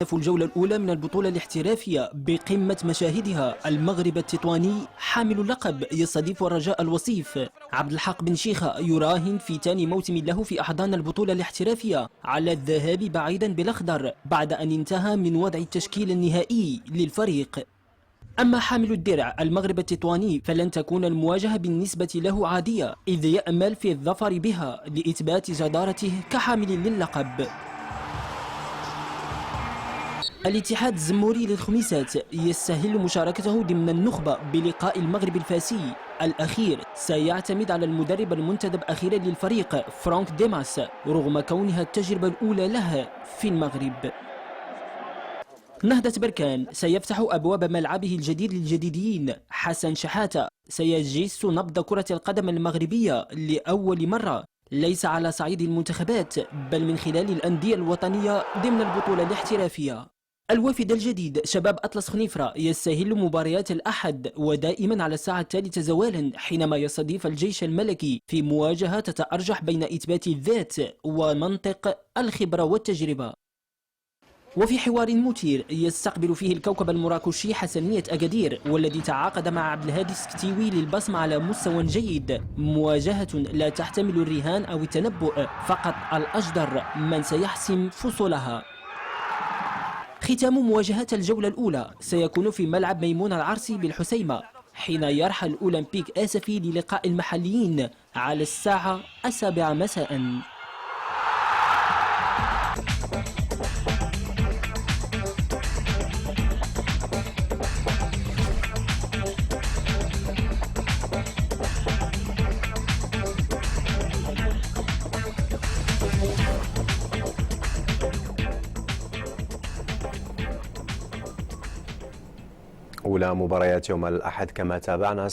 الجولة الأولى من البطولة الاحترافية بقمة مشاهدها. المغرب التطواني حامل اللقب يستضيف الرجاء الوصيف. عبد الحق بن شيخة يراهن في ثاني موسم له في أحضان البطولة الاحترافية على الذهاب بعيدا بالأخضر بعد أن انتهى من وضع التشكيل النهائي للفريق. أما حامل الدرع المغرب التطواني فلن تكون المواجهة بالنسبة له عادية، إذ يأمل في الظفر بها لإثبات جدارته كحامل للقب. الاتحاد الزموري للخميسات يستهل مشاركته ضمن النخبة بلقاء المغرب الفاسي الأخير. سيعتمد على المدرب المنتدب أخيرا للفريق فرانك ديماس رغم كونها التجربة الأولى له في المغرب. نهضة بركان سيفتح أبواب ملعبه الجديد للجديدين. حسن شحاتة سيجس نبض كرة القدم المغربية لأول مرة، ليس على صعيد المنتخبات بل من خلال الأندية الوطنية ضمن البطولة الاحترافية. الوافد الجديد شباب أطلس خنيفرة يستهل مباريات الأحد ودائما على الساعة 3 زوالا حينما يستضيف الجيش الملكي في مواجهة تتأرجح بين إثبات الذات ومنطق الخبرة والتجربة. وفي حوار مثير يستقبل فيه الكوكب المراكشي حسنية أكادير والذي تعاقد مع عبد الهادي السكتيوي للبصمة على مستوى جيد. مواجهة لا تحتمل الرهان أو التنبؤ، فقط الأجدر من سيحسم فصولها. ختام مواجهات الجولة الأولى سيكون في ملعب ميمون العرسي بالحسيمة حين يرحل أولمبيك آسفي للقاء المحليين على الساعة 7 مساء. أولى مباريات يوم الأحد كما تابعنا